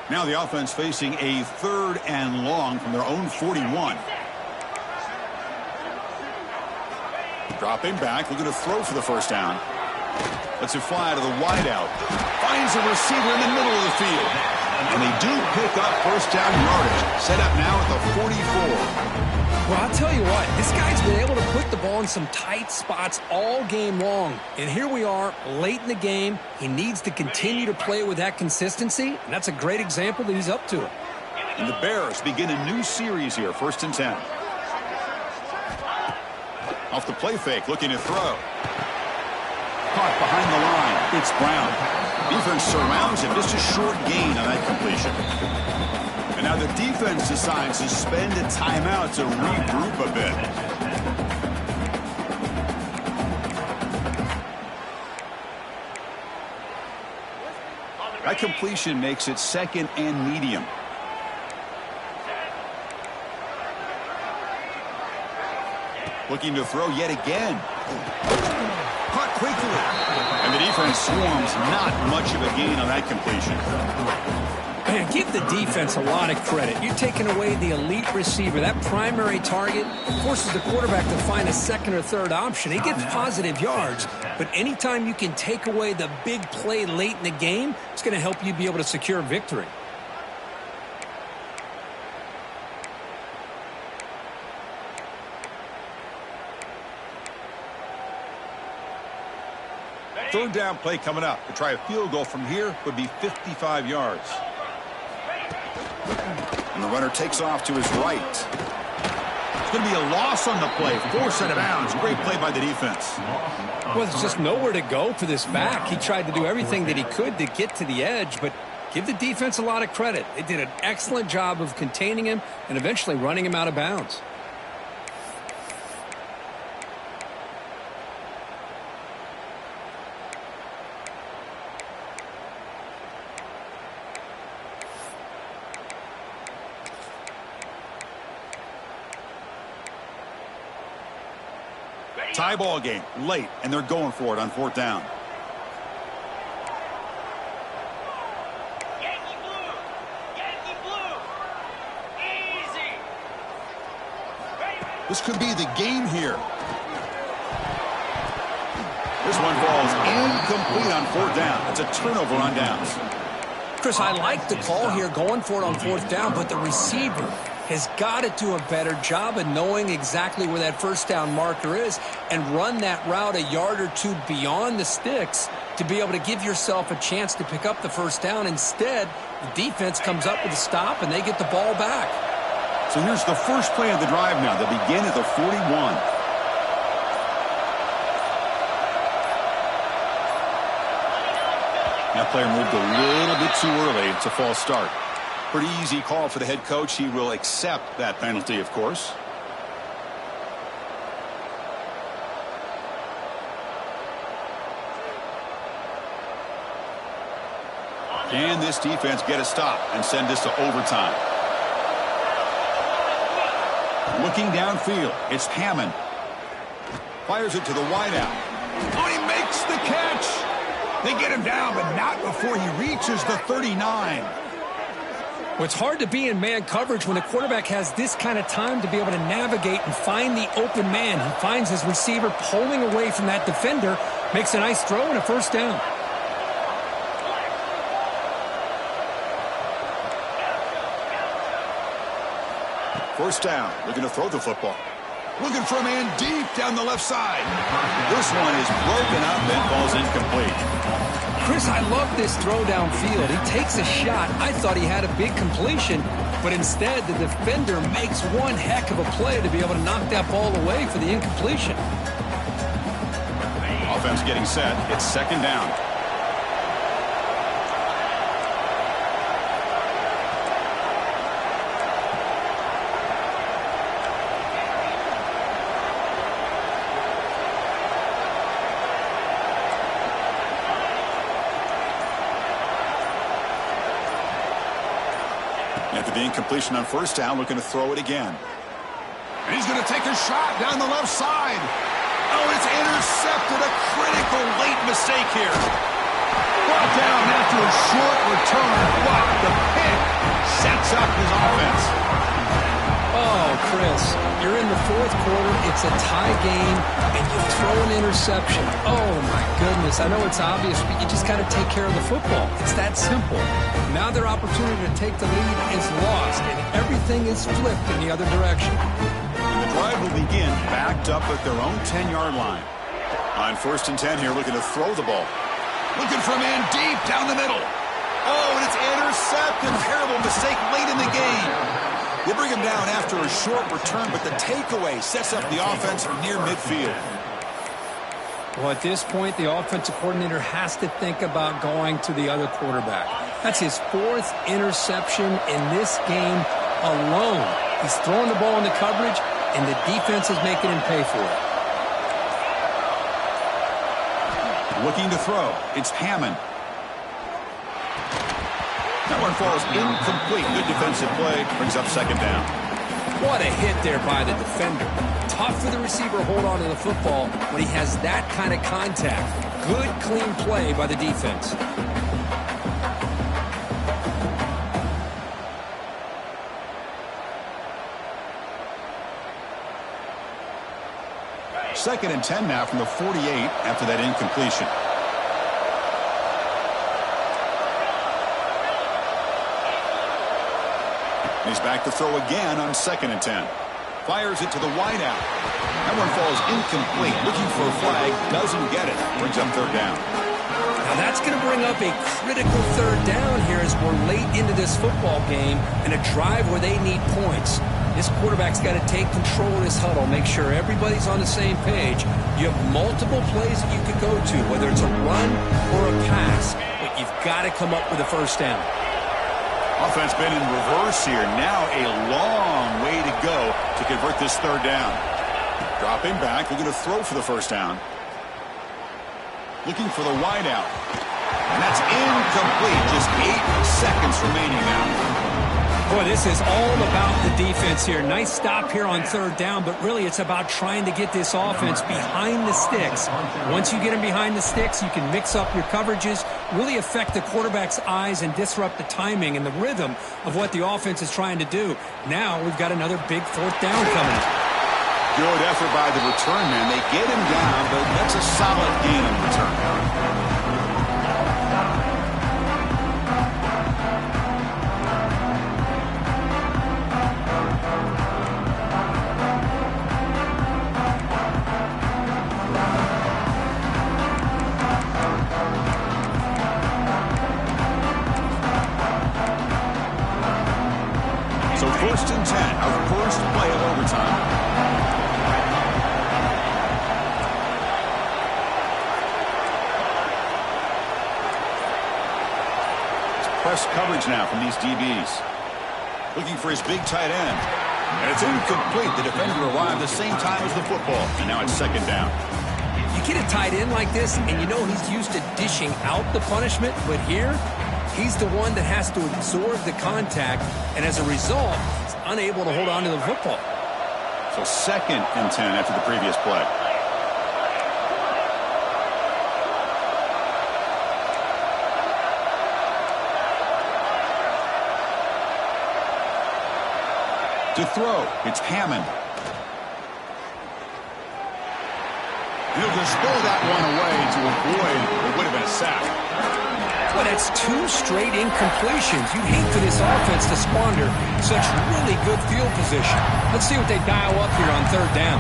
Now the offense facing a 3rd and long from their own 41. Dropping back, looking to throw for the first down. Lets it fly to the wideout. Finds a receiver in the middle of the field. And they do pick up first down yardage. Set up now at the 44. Well, I'll tell you what, this guy's been able to put the ball in some tight spots all game long. And here we are, late in the game. He needs to continue to play with that consistency, and that's a great example that he's up to it. And the Bears begin a new series here, 1st and 10. Off the play fake, looking to throw. Caught behind the line. It's Brown. Defense surrounds him. Just a short gain on that completion. And now the defense decides to spend a timeout to regroup a bit. That completion makes it 2nd and medium. Looking to throw yet again. Caught quickly. And the defense swarms. Not much of a gain on that completion. Man, give the defense a lot of credit. You're taking away the elite receiver. That primary target forces the quarterback to find a 2nd or 3rd option. He gets positive yards, but anytime you can take away the big play late in the game, it's going to help you be able to secure victory. Third down play coming up. To try a field goal from here would be 55 yards. And the runner takes off to his right. It's going to be a loss on the play. Forced out of bounds. Great play by the defense. Well, there's just nowhere to go for this back. He tried to do everything that he could to get to the edge, but give the defense a lot of credit. They did an excellent job of containing him and eventually running him out of bounds. Tie ball game late, and they're going for it on 4th down. Yankee blue. Yankee blue. Easy. This could be the game here. This one falls incomplete on 4th down. It's a turnover on downs. Chris, I like the call here going for it on 4th down, but the receiver has got to do a better job of knowing exactly where that first down marker is and run that route a yard or two beyond the sticks to be able to give yourself a chance to pick up the first down. Instead, the defense comes up with a stop and they get the ball back. So here's the first play of the drive now. They begin at the 41. That player moved a little bit too early. It's a false start. Pretty easy call for the head coach. He will accept that penalty, of course. Can this defense get a stop and send this to overtime? Looking downfield, it's Hammond. Fires it to the wideout. Oh, he makes the catch. They get him down, but not before he reaches the 39. Well, it's hard to be in man coverage when the quarterback has this kind of time to be able to navigate and find the open man. He finds his receiver pulling away from that defender, makes a nice throw and a first down. First down, looking to throw the football. Looking for a man deep down the left side. This one is broken up and falls incomplete. Chris, I love this throw downfield. He takes a shot. I thought he had a big completion, but instead the defender makes one heck of a play to be able to knock that ball away for the incompletion. Offense getting set. It's second down. After the incompletion on first down, looking to throw it again. And he's going to take a shot down the left side. Oh, it's intercepted. A critical late mistake here. Brought down after a short return, but the pick sets up his offense. Oh, Chris, you're in the fourth quarter. It's a tie game, and you throw an interception. Oh, my goodness. I know it's obvious, but you just got to take care of the football. It's that simple. Now their opportunity to take the lead is lost, and everything is flipped in the other direction. And the drive will begin backed up at their own 10-yard line. On first and 10 here, looking to throw the ball. Looking for a man deep down the middle. Oh, and it's intercepted. Terrible mistake late in the game. They bring him down after a short return, but the takeaway sets up the offense near midfield. Well, at this point, the offensive coordinator has to think about going to the other quarterback. That's his fourth interception in this game alone. He's throwing the ball into coverage, and the defense is making him pay for it. Looking to throw. It's Hammond. That one falls incomplete. Good defensive play. Brings up second down. What a hit there by the defender. Tough for the receiver to hold on to the football when he has that kind of contact. Good, clean play by the defense. Second and 10 now from the 48 after that incompletion. He's back to throw again on second and 10. Fires it to the wideout. That one falls incomplete. Looking for a flag. Doesn't get it. Brings up third down. Now that's going to bring up a critical third down here as we're late into this football game and a drive where they need points. This quarterback's got to take control of this huddle, make sure everybody's on the same page. You have multiple plays that you could go to, whether it's a run or a pass, but you've got to come up with a first down. Offense been in reverse here. Now a long way to go to convert this third down. Dropping back, looking to throw for the first down. Looking for the wideout. And that's incomplete. Just 8 seconds remaining now. Boy, this is all about the defense here. Nice stop here on third down, but really it's about trying to get this offense behind the sticks. Once you get them behind the sticks, you can mix up your coverages, really affect the quarterback's eyes and disrupt the timing and the rhythm of what the offense is trying to do. Now we've got another big fourth down coming. Good effort by the return man. They get him down, but that's a solid gain on return. So first and 10, our first play of overtime. Press coverage now from these DBs. Looking for his big tight end. And it's incomplete. The defender arrived the same time as the football. And now it's second down. You get a tight end like this, and you know he's used to dishing out the punishment, but here, he's the one that has to absorb the contact, and as a result, he's unable to hold on to the football. So second and 10 after the previous play. To throw, it's Hammond. He'll just throw that one away to avoid what would have been a sack. Well, that's 2 straight incompletions. You'd hate for this offense to squander such really good field position. Let's see what they dial up here on 3rd down.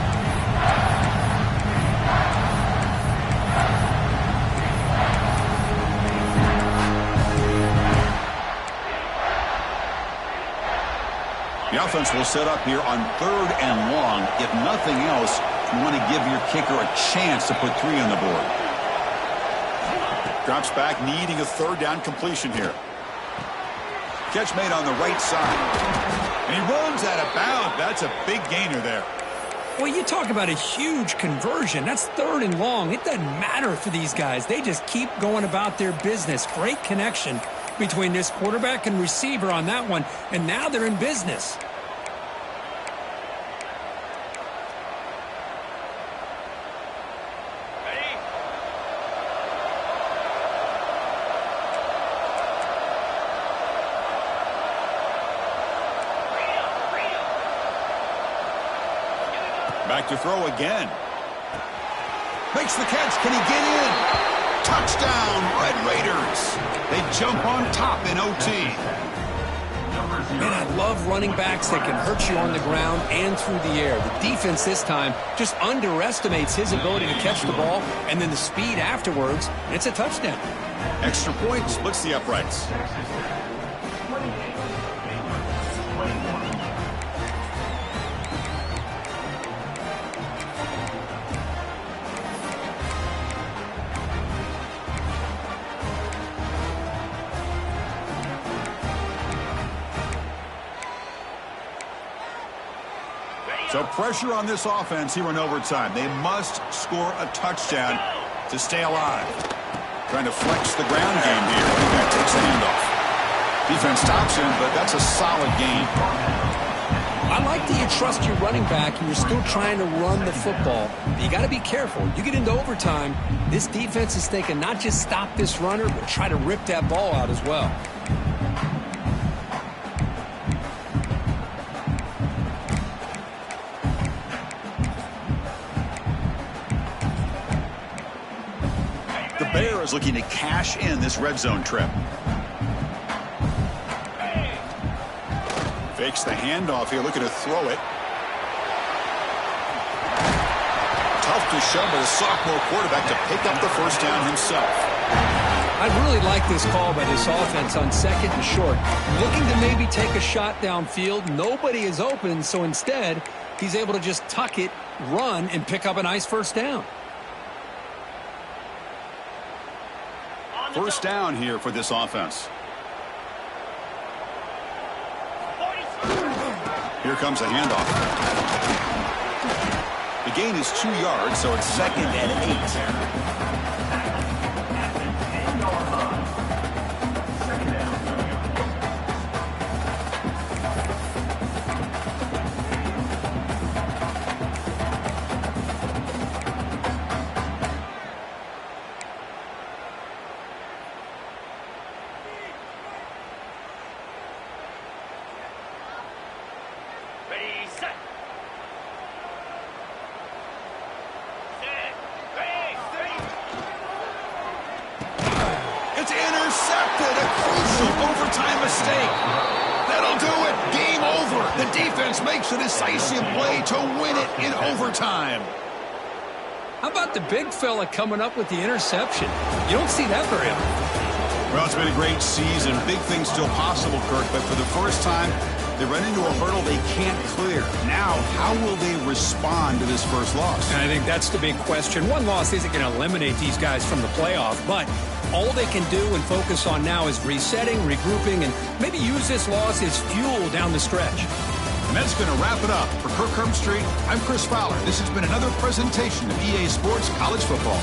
The offense will set up here on 3rd and long. If nothing else, you want to give your kicker a chance to put 3 on the board. Drops back, needing a 3rd down completion here. Catch made on the right side. And he runs out of bounds. That's a big gainer there. Well, you talk about a huge conversion. That's 3rd and long. It doesn't matter for these guys. They just keep going about their business. Great connection between this quarterback and receiver on that one. And now they're in business. Back to throw again. Makes the catch. Can he get in? Touchdown, Red Raiders. They jump on top in OT. Man, I love running backs that can hurt you on the ground and through the air. The defense this time just underestimates his ability to catch the ball, and then the speed afterwards, it's a touchdown. Extra point splits the uprights. So pressure on this offense here in overtime. They must score a touchdown to stay alive. Trying to flex the ground game here. Running back takes the handoff. Defense stops him, but that's a solid gain. I like that you trust your running back and you're still trying to run the football. But you got to be careful. You get into overtime, this defense is thinking not just stop this runner, but try to rip that ball out as well. Bears looking to cash in this red zone trip. Fakes the handoff here, looking to throw it. Tough to shove by the sophomore quarterback to pick up the 1st down himself. I really like this call by this offense on 2nd and short. Looking to maybe take a shot downfield. Nobody is open, so instead, he's able to just tuck it, run, and pick up a nice 1st down. 1st down here for this offense. Here comes a handoff. The gain is 2 yards, so it's 2nd and 8. It's intercepted, a crucial overtime mistake. That'll do it. Game over. The defense makes a decisive play to win it in overtime. How about the big fella coming up with the interception? You don't see that very often. Well, it's been a great season. Big things still possible, Kirk, but for the first time, they run into a hurdle they can't clear. Now, how will they respond to this first loss? And I think that's the big question. One loss isn't going to eliminate these guys from the playoff, but all they can do and focus on now is resetting, regrouping, and maybe use this loss as fuel down the stretch. And that's going to wrap it up. For Kirk Herbstreit, I'm Chris Fowler. This has been another presentation of EA Sports College Football.